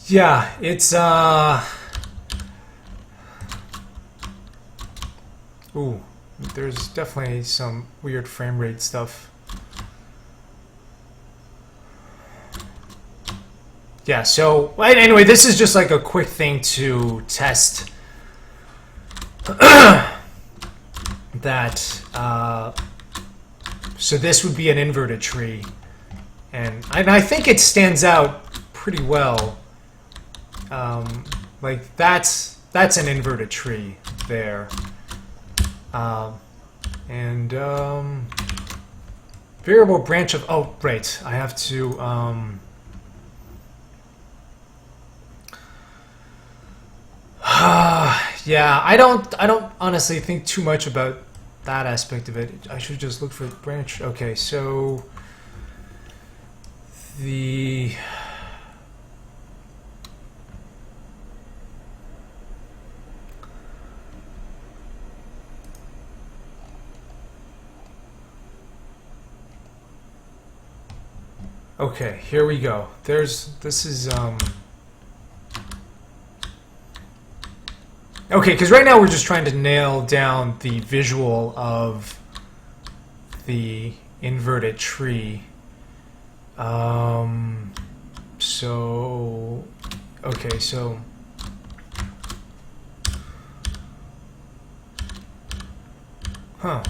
yeah, it's ooh, there's definitely some weird frame rate stuff. Yeah, so anyway, this is just like a quick thing to test that. So this would be an inverted tree, and I think it stands out pretty well. Like that's an inverted tree there, and variable branch of. Oh, right, I have to. Yeah, I don't honestly think too much about that aspect of it. I should just look for branch. Okay, so the okay, here we go. This is okay, because right now we're just trying to nail down the visual of the inverted tree. So so okay, so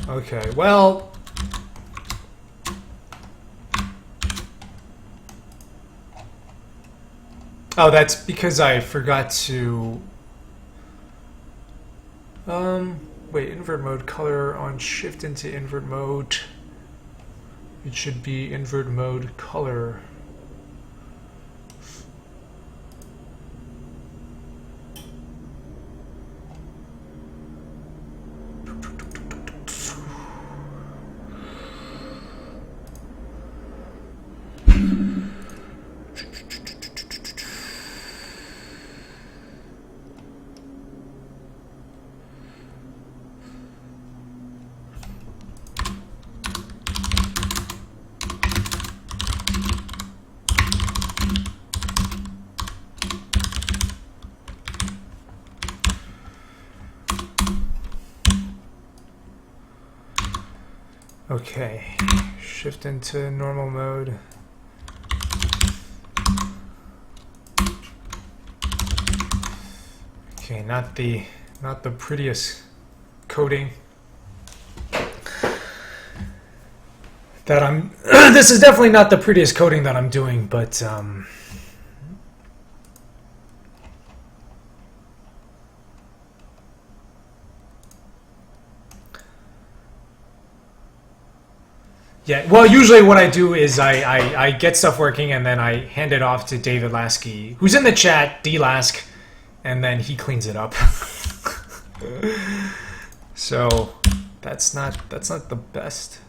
okay, well, oh, that's because I forgot to wait, invert mode color on shift into invert mode. It should be invert mode color. Okay, shift into normal mode. Okay, not the prettiest coding that I'm this is definitely not the prettiest coding that I'm doing, but yeah, well, usually what I do is I get stuff working and then I hand it off to David Lasky, who's in the chat, D-Lask, and then he cleans it up. So that's not the best.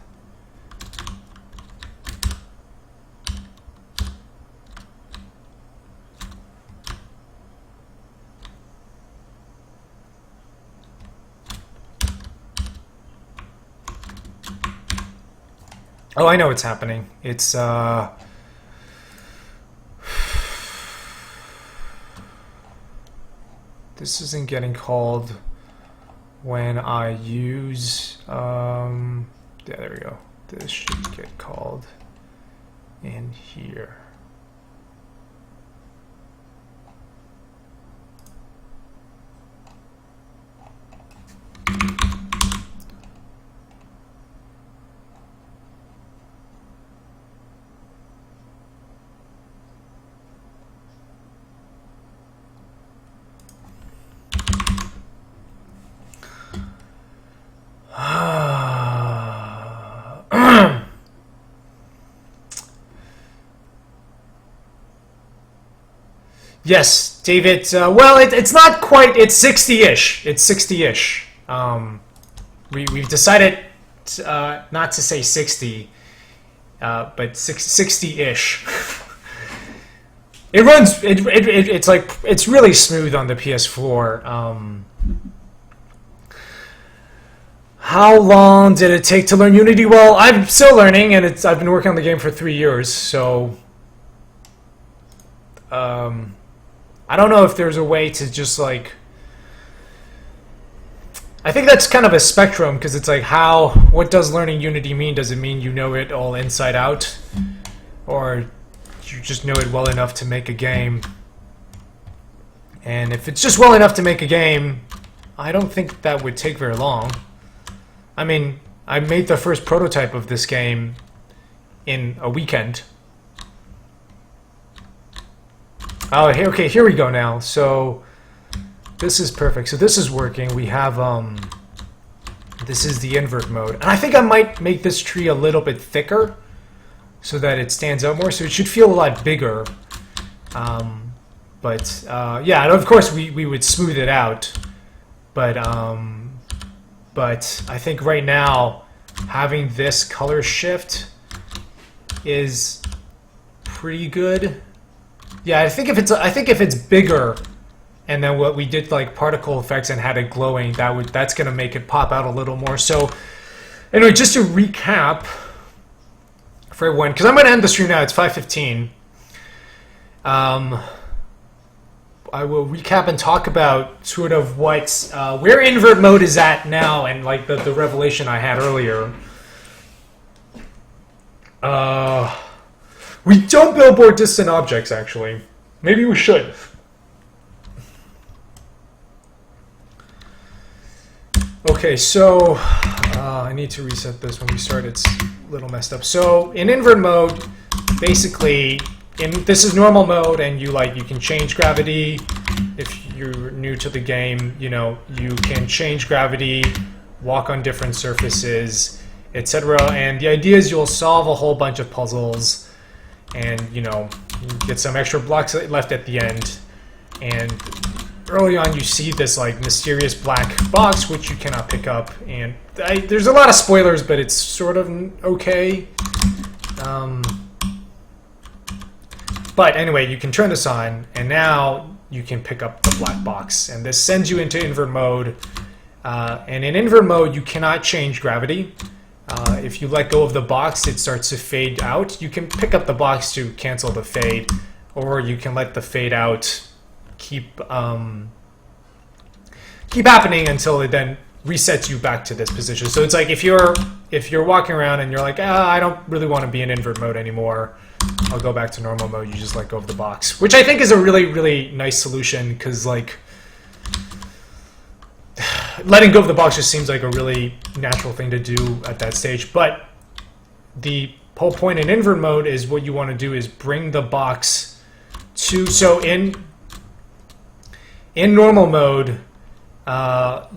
Oh, I know what's happening. It's this isn't getting called when I use yeah, there we go. This should get called in here. Yes, David. Well, it's not quite. It's 60-ish. It's 60-ish. We've decided not to say 60, but 60-ish. It runs. It's like it's really smooth on the PS4. How long did it take to learn Unity? Well, I'm still learning, and I've been working on the game for 3 years, so I don't know if there's a way to just like. I think that's kind of a spectrum because it's like what does learning Unity mean? Does it mean you know it all inside out, or you just know it well enough to make a game? And if it's just well enough to make a game, I don't think that would take very long. I mean, I made the first prototype of this game in a weekend. Oh, okay, here we go now. So this is perfect. So this is working. We have this is the invert mode, and I think I might make this tree a little bit thicker so that it stands out more. So it should feel a lot bigger. But yeah, and of course we would smooth it out. But I think right now having this color shift is pretty good. Yeah, I think if it's bigger, and then what we did like particle effects and had it glowing, that's gonna make it pop out a little more. So anyway, just to recap for everyone, because I'm gonna end the stream now. It's 5:15. I will recap and talk about sort of where invert mode is at now, and like the revelation I had earlier. We don't billboard distant objects, actually. Maybe we should. Okay, so I need to reset this when we start. It's a little messed up. So in invert mode, basically, this is normal mode, and you can change gravity. If you're new to the game, you can change gravity, walk on different surfaces, etc. And the idea is you'll solve a whole bunch of puzzles, and you get some extra blocks left at the end. And early on, you see this mysterious black box which you cannot pick up, and there's a lot of spoilers, but it's sort of okay. But anyway, you can turn this on, and now you can pick up the black box, and this sends you into invert mode. And in invert mode, you cannot change gravity. If you let go of the box, it starts to fade out. You can pick up the box to cancel the fade, or you can let the fade out keep happening until it then resets you back to this position. So it's like if you're walking around and you're like, I don't really want to be in invert mode anymore, I'll go back to normal mode. You just let go of the box, which I think is a really, really nice solution, because letting go of the box just seems like a really natural thing to do at that stage. But the whole point in invert mode is what you want to do is bring the box to... So in normal mode,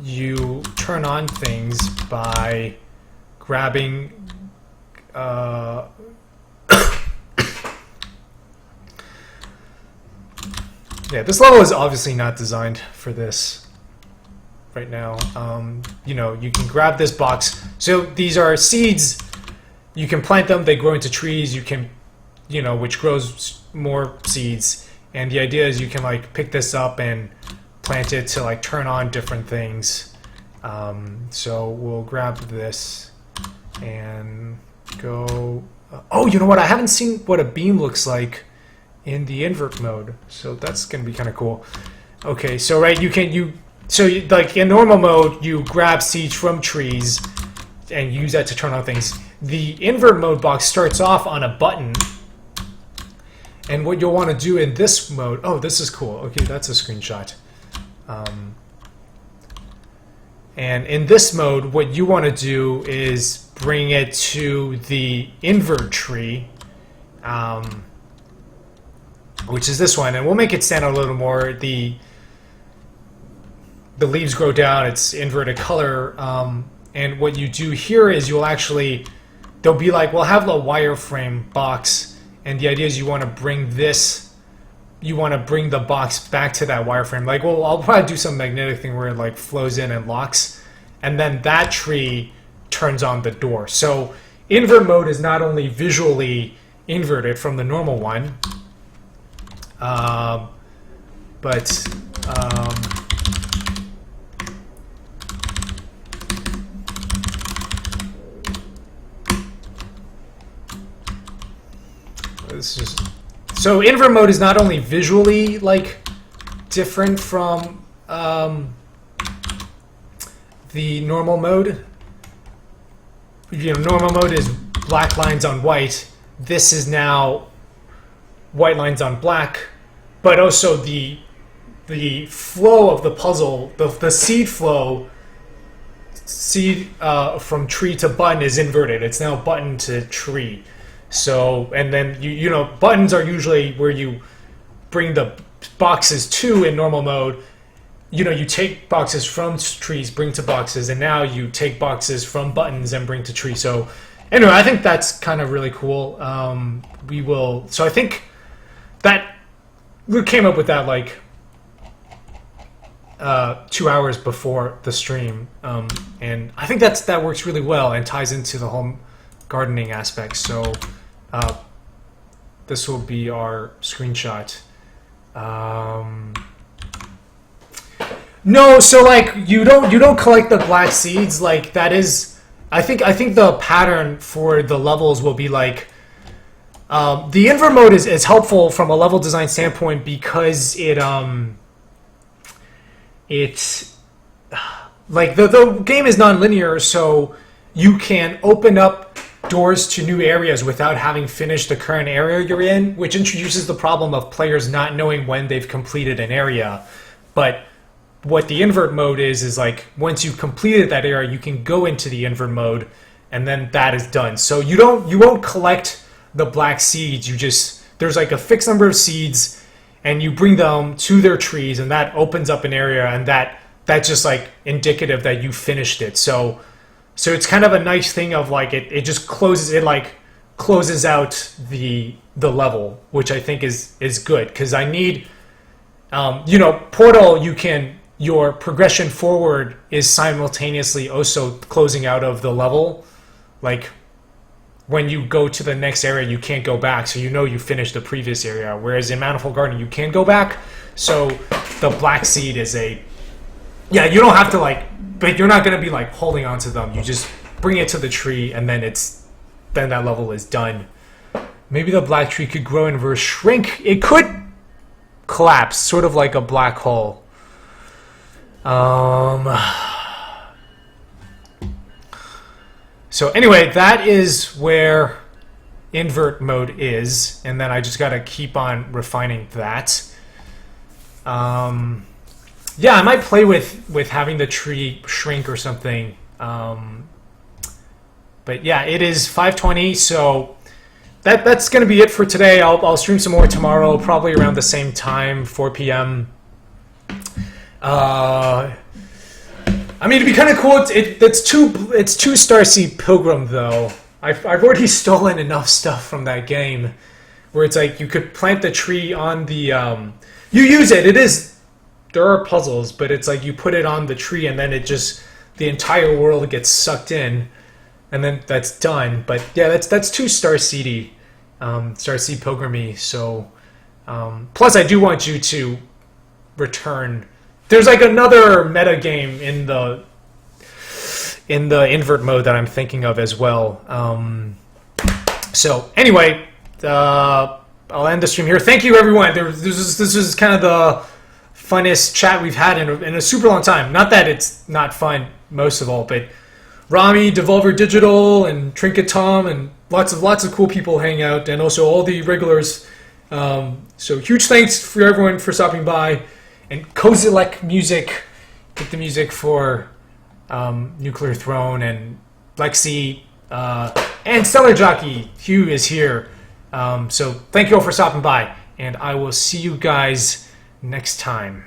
you turn on things by grabbing... Yeah, this level is obviously not designed for this right now. You can grab this box. So these are seeds. You can plant them. They grow into trees. You can, which grows more seeds. And the idea is you can pick this up and plant it to turn on different things. So we'll grab this and go. Oh, you know what? I haven't seen what a beam looks like in the invert mode, so that's gonna be kind of cool. Okay, so in normal mode, you grab seeds from trees and use that to turn on things. The invert mode box starts off on a button, and what you'll want to do in this mode... Oh, this is cool. Okay, that's a screenshot. And in this mode, what you want to do is bring it to the invert tree, which is this one, and we'll make it stand out a little more. The leaves grow down, it's inverted color, and what you do here is you'll actually, they'll be we'll have a wireframe box, and the idea is you want to bring the box back to that wireframe. I'll probably do some magnetic thing where it flows in and locks, and then that tree turns on the door. So invert mode is not only visually inverted from the normal one, but this is so invert mode is not only visually different from the normal mode. Normal mode is black lines on white. This is now white lines on black, but also the flow of the puzzle, the seed flow, from tree to button is inverted. It's now button to tree. So, and then buttons are usually where you bring the boxes to in normal mode. You take boxes from trees, bring to boxes, and now you take boxes from buttons and bring to tree. So anyway, I think that's kind of really cool. So I think that we came up with that 2 hours before the stream, and I think that works really well and ties into the home gardening aspect. So this will be our screenshot. No, so you don't collect the black seeds. That is, I think the pattern for the levels will be the invert mode is helpful from a level design standpoint because the game is non-linear, so you can open up doors to new areas without having finished the current area you're in, which introduces the problem of players not knowing when they've completed an area. But what the invert mode is like once you've completed that area, you can go into the invert mode, and then that is done. So you won't collect the black seeds. There's like a fixed number of seeds, and you bring them to their trees, and that opens up an area, and that's just like indicative that you finished it. So it's kind of a nice thing of like it just closes out the level, which I think is good, because I need Portal, your progression forward is simultaneously also closing out of the level. Like when you go to the next area, you can't go back, so you finished the previous area. Whereas in Manifold Garden, you can go back. So the black seed is you don't have to but you're not gonna be like holding on to them. You just bring it to the tree, and then that level is done. Maybe the black tree could grow in reverse shrink. It could collapse, sort of like a black hole. So anyway, that is where invert mode is, and then I just got to keep on refining that. Yeah, I might play with having the tree shrink or something. But yeah, it is 5:20, so that's going to be it for today. I'll stream some more tomorrow, probably around the same time, 4 p.m. I mean, it'd be kind of cool. It's two Starseed Pilgrim though. I've already stolen enough stuff from that game, where it's like you could plant the tree on the you use it. There are puzzles, but it's like you put it on the tree, and then the entire world gets sucked in, and then that's done. But yeah, that's too Starseedy, Starseed Pilgrimy. So plus, I do want you to return. There's like another meta game in the invert mode that I'm thinking of as well. So anyway, I'll end the stream here. Thank you, everyone. This is kind of the funnest chat we've had in a super long time. Not that it's not fun most of all, but Rami, Devolver Digital, and Trinket Tom, and lots of cool people hang out, and also all the regulars. So huge thanks for everyone for stopping by. And Kozilek Music, get the music for Nuclear Throne, and Lexi, and Stellar Jockey. Hugh is here. So thank you all for stopping by, and I will see you guys next time.